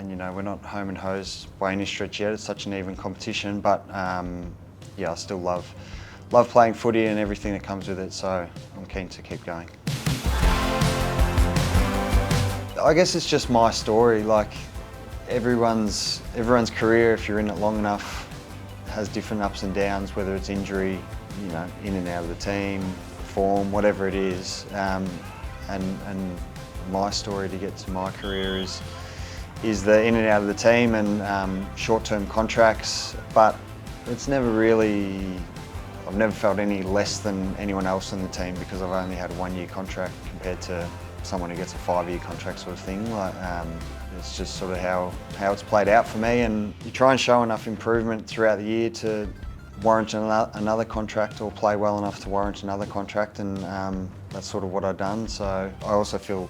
and you know, we're not home and hosed by any stretch yet. It's such an even competition, but yeah, I still love playing footy and everything that comes with it, so I'm keen to keep going. I guess it's just my story. Like everyone's career, if you're in it long enough, has different ups and downs, whether it's injury, you know, in and out of the team, form, whatever it is. And my story to get to my career is the in and out of the team and short-term contracts, but it's never really, I've never felt any less than anyone else in the team because I've only had a 1-year contract compared to someone who gets a 5-year contract sort of thing. Like, it's just sort of how it's played out for me, and you try and show enough improvement throughout the year to warrant another contract or play well enough to warrant another contract, and that's sort of what I've done. So I also feel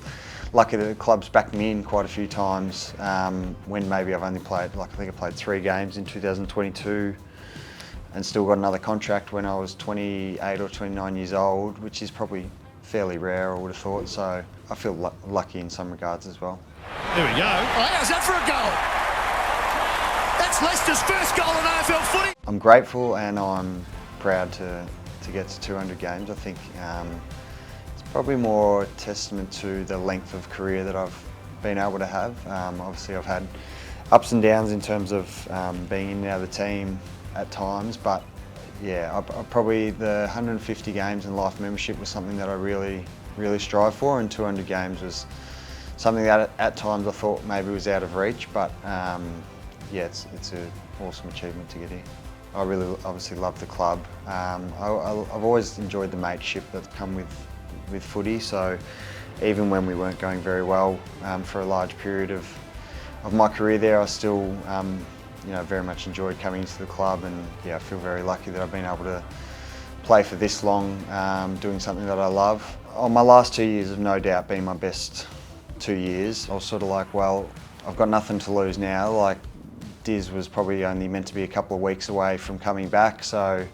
lucky that the club's backed me in quite a few times when maybe I've only played, like I think I played 3 games in 2022 and still got another contract when I was 28 or 29 years old, which is probably fairly rare, I would have thought. So I feel lucky in some regards as well. There we go. Oh, how's that for a goal? That's Leicester's first goal in AFL footy. I'm grateful and I'm proud to get to 200 games. I think it's probably more a testament to the length of career that I've been able to have. Obviously I've had ups and downs in terms of being in and out of the team at times, but yeah, probably the 150 games in life membership was something that I really strive for, and 200 games was something that at times I thought maybe was out of reach, but yeah, it's an awesome achievement to get here. I really obviously love the club. I've always enjoyed the mateship that's come with footy, so even when we weren't going very well for a large period of my career there, I still you know, very much enjoyed coming into the club, and yeah, I feel very lucky that I've been able to play for this long, doing something that I love. Oh, my last 2 years have no doubt been my best 2 years. I was sort of like, well, I've got nothing to lose now. Like, Diz was probably only meant to be a couple of weeks away from coming back, so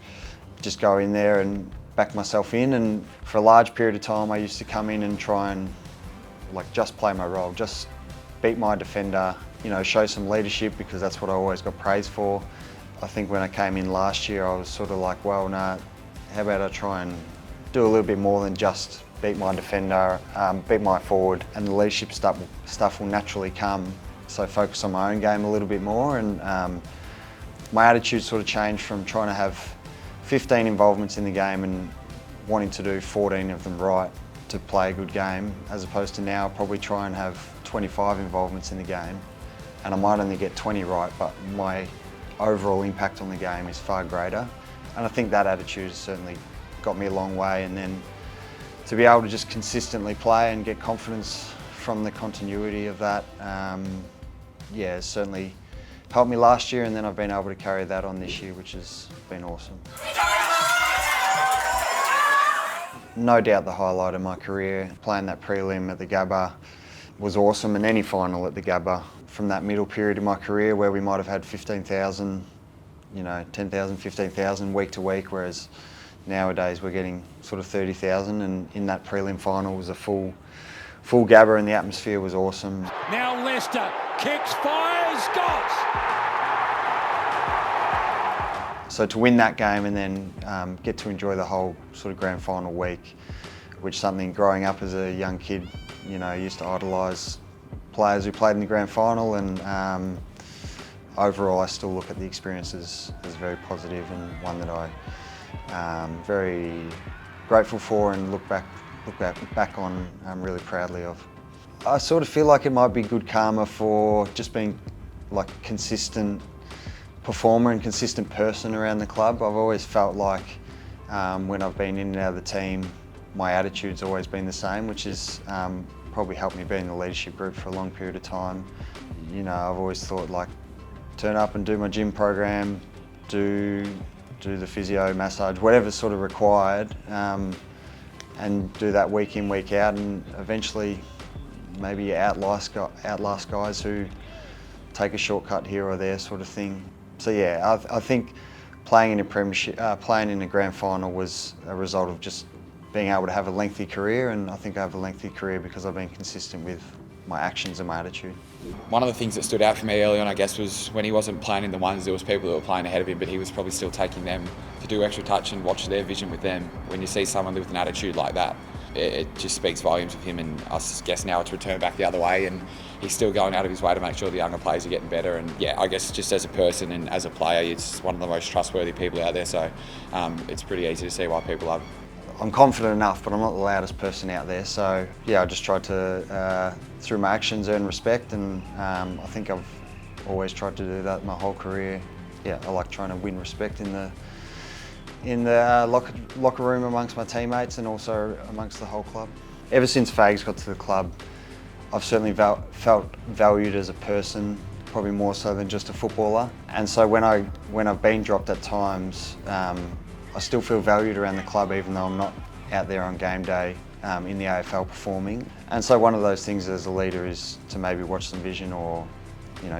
just go in there and back myself in. And for a large period of time, I used to come in and try and like just play my role, just beat my defender, you know, show some leadership, because that's what I always got praised for. I think when I came in last year, I was sort of like, well, no, how about I try and do a little bit more than just beat my defender, beat my forward, and the leadership stuff will naturally come. So focus on my own game a little bit more, and my attitude sort of changed from trying to have 15 involvements in the game and wanting to do 14 of them right to play a good game, as opposed to now probably try and have 25 involvements in the game, and I might only get 20 right, but my overall impact on the game is far greater. And I think that attitude has certainly got me a long way, and then to be able to just consistently play and get confidence from the continuity of that, yeah, it's certainly helped me last year, and then I've been able to carry that on this year, which has been awesome. No doubt the highlight of my career, playing that prelim at the Gabba was awesome, and any final at the Gabba. From that middle period of my career where we might have had 15,000, you know, 10,000, 15,000 week to week, whereas nowadays we're getting sort of 30,000, and in that prelim final was a full Gabba, and the atmosphere was awesome. Now Leicester kicks, fires, scores! So to win that game and then get to enjoy the whole sort of grand final week, which is something growing up as a young kid, you know, I used to idolise players who played in the grand final, and overall I still look at the experience as very positive, and one that I'm very grateful for and look back on really proudly of. I sort of feel like it might be good karma for just being like a consistent performer and consistent person around the club. I've always felt like when I've been in and out of the team, my attitude's always been the same, which is probably helped me be in the leadership group for a long period of time. You know, I've always thought like, turn up and do my gym program, do the physio, massage, whatever's sort of required, and do that week in, week out, and eventually maybe outlast guys who take a shortcut here or there sort of thing. So yeah, I think playing in a premiership, playing in a grand final was a result of just being able to have a lengthy career, and I think I have a lengthy career because I've been consistent with my actions and my attitude. One of the things that stood out for me early on, I guess, was when he wasn't playing in the ones, there was people that were playing ahead of him, but he was probably still taking them to do extra touch and watch their vision with them. When you see someone with an attitude like that, it just speaks volumes of him, and I guess now it's returned back the other way, and he's still going out of his way to make sure the younger players are getting better. And yeah, I guess just as a person and as a player, it's one of the most trustworthy people out there, so it's pretty easy to see why people love him. I'm confident enough, but I'm not the loudest person out there. So yeah, I just tried to, through my actions, earn respect, and I think I've always tried to do that my whole career. Yeah, I like trying to win respect in the locker room amongst my teammates and also amongst the whole club. Ever since Fags got to the club, I've certainly felt valued as a person, probably more so than just a footballer. And so when I've been dropped at times, I still feel valued around the club, even though I'm not out there on game day in the AFL performing. And so one of those things as a leader is to maybe watch some vision, or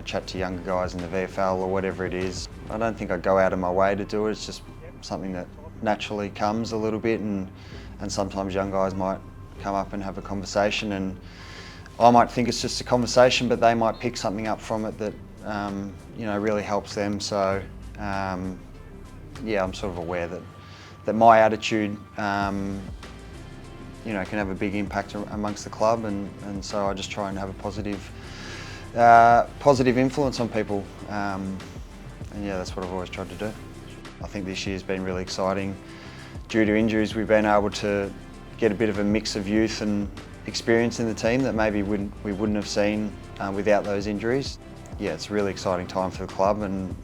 chat to younger guys in the VFL or whatever it is. I don't think I go out of my way to do it. It's just something that naturally comes a little bit, and sometimes young guys might come up and have a conversation, and I might think it's just a conversation, but they might pick something up from it that really helps them. So yeah, I'm sort of aware that my attitude can have a big impact amongst the club, and so I just try and have a positive influence on people, and yeah, that's what I've always tried to do. I think this year's been really exciting. Due to injuries, we've been able to get a bit of a mix of youth and experience in the team that maybe we wouldn't have seen without those injuries. Yeah, it's a really exciting time for the club, and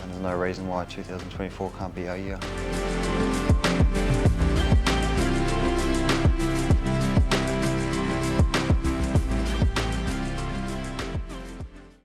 there's no reason why 2024 can't be our year.